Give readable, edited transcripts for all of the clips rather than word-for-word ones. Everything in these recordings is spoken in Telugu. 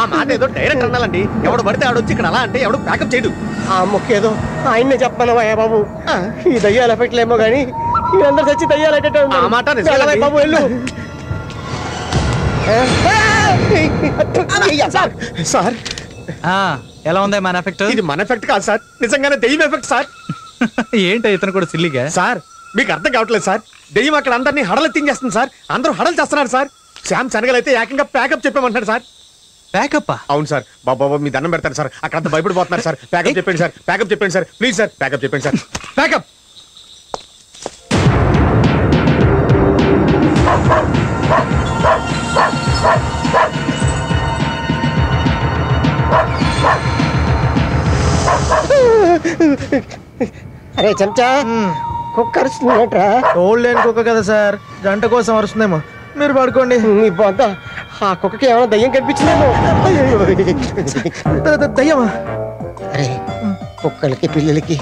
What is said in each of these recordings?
ఆ మాట ఏదో డైరెక్ట్ అనాలండి. ఎవడు పడితే ఆడొచ్చి ఇక్కడ అలా అంటే ఎవడు ప్యాకప్ చేయడు. ఆ ముఖ్యేదో ఆయన్నే చెప్పమన్నావా బాబు. ఈ దయ్యాలు ఎఫెక్ట్లేమో కానీ వీళ్ళందరూ చచ్చి దయ్యాలు ఆ మాట నిజమేనండి. బాబు వెళ్ళు. సార్ ఎలా ఉంది మన ఎఫెక్ట్? ఇది మన ఎఫెక్ట్ కాదు సార్, నిజంగానే దెయ్యం ఎఫెక్ట్ సార్. ఏంటి ఇతను కూడా సిల్లిగా? సార్ మీకు అర్థం కావట్లేదు సార్. దెయ్యం అక్కడ అందరినీ హడలెత్తించేస్తుంది సార్. అందరూ హడలు చేస్తున్నారు సార్. శ్యామ్ శనగలైతే ఏకంగా ప్యాకప్ చెప్పామంటున్నాడు సార్. ప్యాకప్? అవును సార్. బాబా మీ దండం పెడతారు సార్. అక్కడంతా భయపడిపోతున్నారు సార్. ప్యాకప్ చెప్పండి సార్, ప్యాకప్ చెప్పండి సార్, ప్లీజ్ సార్, ప్యాకప్ చెప్పండి సార్. ప్యాకప్. అరే చెంచా, కుక్క అరుస్తుందట్రా. ఓల్డ్ లేని కుక్క కదా సార్, జంట కోసం అరుస్తుందేమో. మీరు పడుకోండి. నీ బొంత ఆ కుక్కకి ఏమైనా దయ్యం కనిపించిందేమో. దయ్యమా? అరే కుక్కలకి పిల్లలకి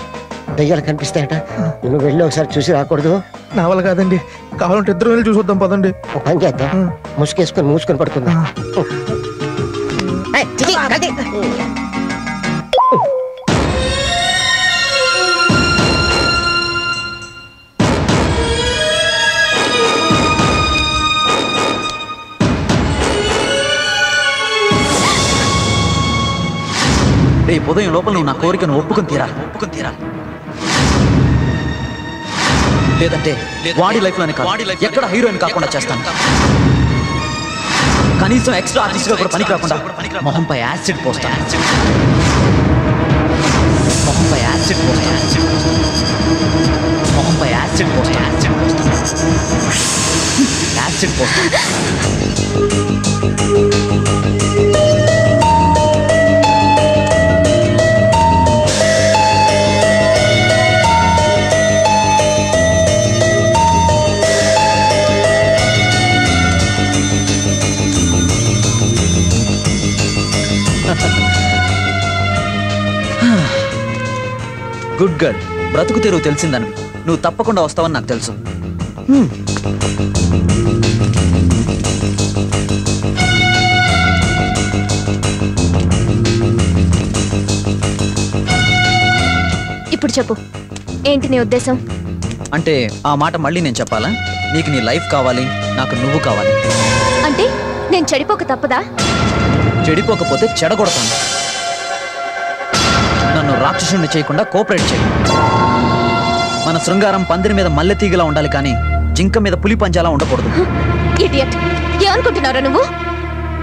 దయ్యాలు కనిపిస్తాయట. నువ్వు వెళ్ళి ఒకసారి చూసి రాకూడదు? నా వల్ల కాదండి, కావాలంటే ఇద్దరు వెళ్ళి చూసి వద్దాం పదండి. ఒక పని చేద్దాం, ముసుకేసుకొని మూసుకొని పడుకుందాం. రేపు ఉదయం లోపల నువ్వు నా కోరికను ఒప్పుకొని తీరా. లేదంటే వాడి లైఫ్ లోనే ఎక్కడ హీరోయిన్ కాకుండా చేస్తాను. కనీసం ఎక్స్ట్రా ఆర్టిస్ట్ గా కూడా పనికి రాకుండా మొహంపై యాసిడ్ పోస్తాను. మొహంపై యాసిడ్ పోస్తాను. గుడ్ గర్ల్, బ్రతుకు తెరువు తెలిసిందనివి. నువ్వు తప్పకుండా వస్తావని నాకు తెలుసు. ఇప్పుడు చెప్పు, ఏంటి నీ ఉద్దేశం? అంటే ఆ మాట మళ్ళీ నేను చెప్పాలా? నీకు నీ లైఫ్ కావాలి, నాకు నువ్వు కావాలి. అంటే నేను చెడిపోక తప్పదా? చెడిపోకపోతే చెడగొడతాను. నన్ను రాక్షసుని చేయకుండా కోఆపరేట్ చేయి. మన శృంగారం పందిరి మీద మల్లె తీగలా ఉండాలి, కానీ జింక మీద పులి పంజాలా ఉండకూడదు. ఇడియట్, ఏమనుకుంటున్నారా నువ్వు?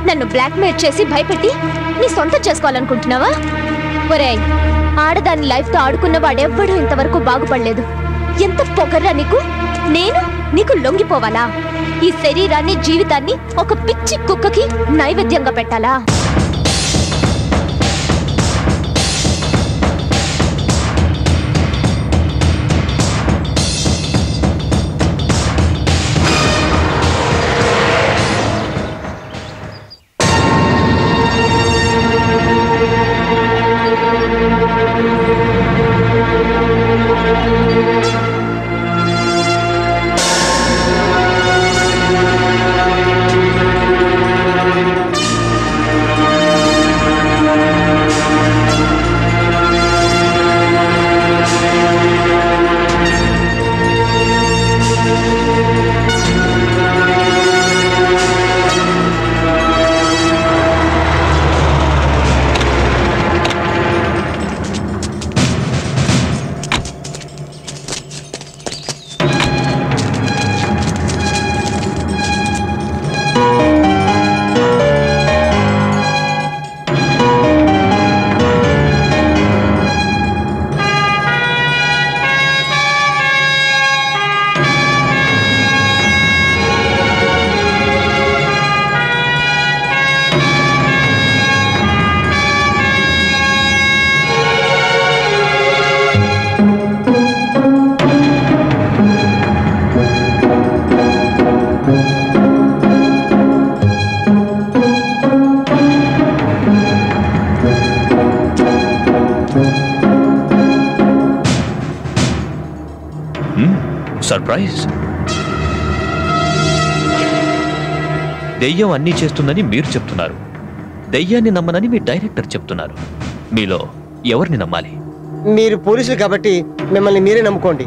నన్ను బ్లాక్మెయిల్ చేసి భయపెట్టి నీ సొంతం చేసుకోవాలనుకుంటున్నావా? ఒరేయ్, ఆడదాని లైఫ్ తో ఆడుకున్న వాడెవ్వడూ ఇంతవరకు బాగుపడలేదు. ఎంత పొగర్రా నీకు? నేను నీకు లొంగిపోవాలా? ఈ శరీరాన్ని జీవితాన్ని ఒక పిచ్చి కుక్కకి నైవేద్యంగా పెట్టాలా? సర్ప్రైజ్. దెయ్యం అన్నీ చేస్తుందని మీరు చెప్తున్నారు, దెయ్యాన్ని నమ్మనని మీ డైరెక్టర్ చెప్తున్నారు. మీలో ఎవరిని నమ్మాలి? మీరు పోలీసులు కాబట్టి మిమ్మల్ని మీరే నమ్ముకోండి.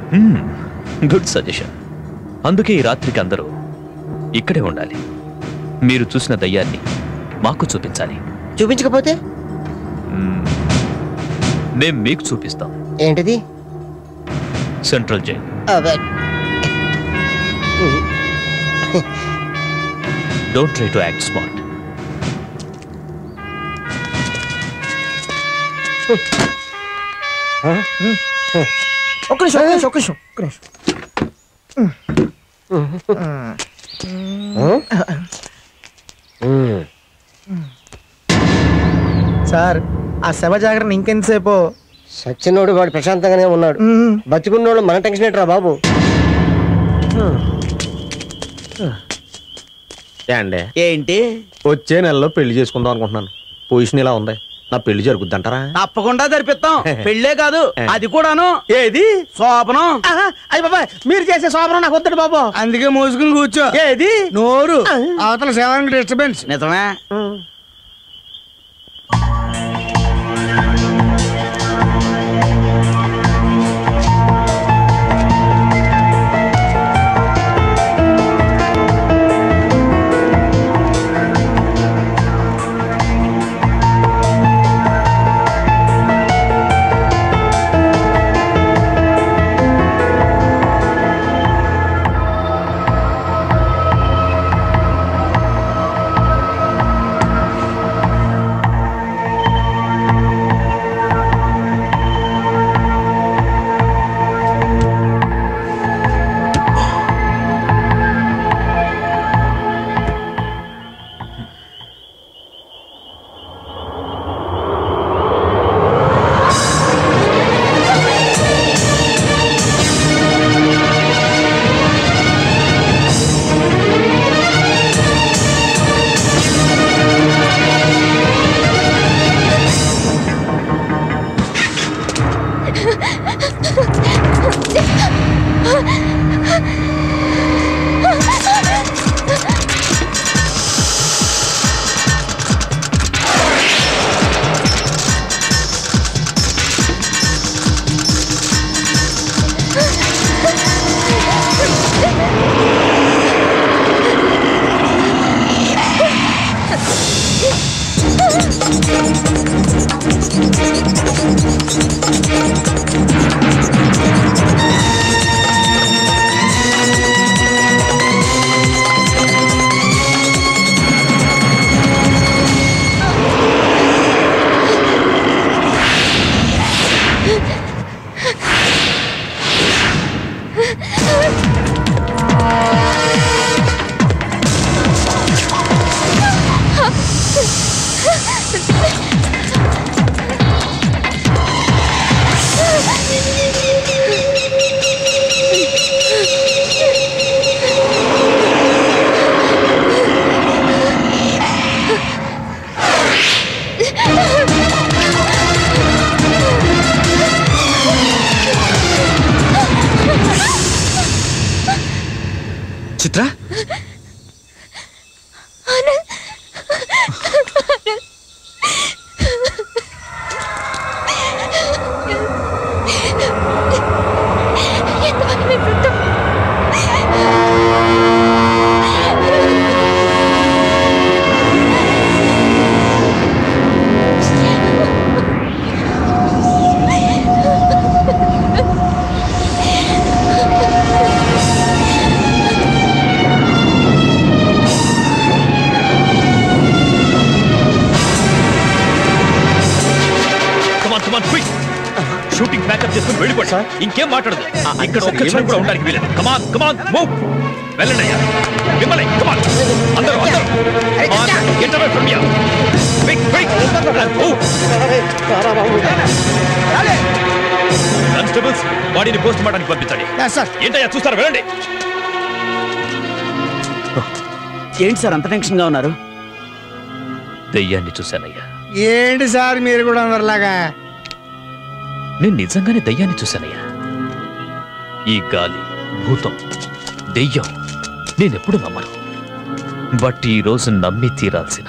Good suggestion. అందుకే ఈ రాత్రికి అందరూ ఇక్కడే ఉండాలి. మీరు చూసిన దయ్యాన్ని మాకు చూపించాలి. చూపించకపోతే మేం మీకు చూపిస్తాం. ఏంటిది? Central jail. Don't try to act smart. ఒక్క నిమిషం. సార్ ఆ శవ జాగరణ ఇంకెంతసేపు? సచ్చినోడు వాడు ప్రశాంతంగానే ఉన్నాడు. బతికున్నోడు మన టెన్షన్ ఏంట్రా బాబు? అండి ఏంటి? వచ్చే నెలలో పెళ్లి చేసుకుందాం అనుకుంటున్నాను. పొజిషన్ ఇలా ఉంది. నా పెళ్లి జరుగుద్దంటారా? తప్పకుండా జరిపిస్తాం. పెళ్ళే కాదు, అది కూడాను. ఏది? శోభనం. అయ్య బాబా, మీరు చేసే శోభనం నాకు వద్దు బాబు. అందుకే మోసుకుని కూర్చో. ఏది? నోరు అవతల సేవానికి డిస్టర్బెన్స్. నిజమే. చిత్ర, షూటింగ్ ప్యాకప్ చేసుకుని వెళ్ళిపోండి. ఇంకేం మాట్లాడదు. ఇక్కడ ఒక్క క్షణం కూడా ఉండడానికి వీలేదు. కమాన్ కమాన్ మూవ్. వెళ్ళండి అయ్యా. మిమ్మల్ని కమాన్ అందరూ get away from here. Quick quick move. Constables, బాడీని పోస్ట్ మార్టానికి పంపించండి. ఏంటయ్యా చూస్తారా? వెళ్ళండి. ఏంటి సార్ అంత టెన్షన్ గా ఉన్నారు? దెయ్యాన్ని చూశానయ్యా. ఏంటి సార్ మీరు కూడా అందరిలాగా? నేను నిజంగానే దెయ్యాన్ని చూశానయ్యా. ఈ గాలి, భూతం, దెయ్యం నేనెప్పుడు నమ్మను. బట్ ఈ రోజు నమ్మి తీరాల్సిన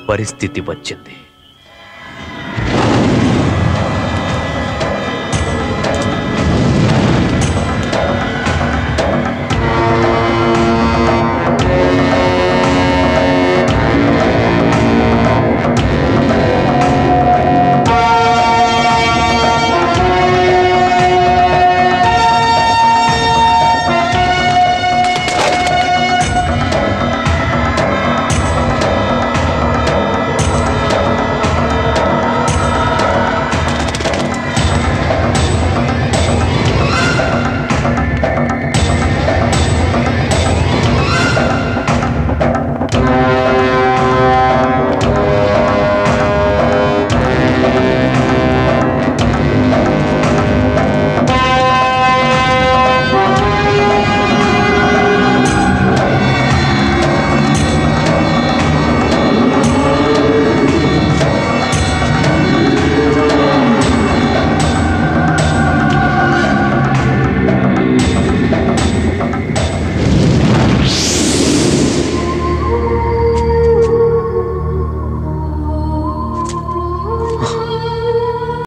పరిస్థితి వచ్చింది.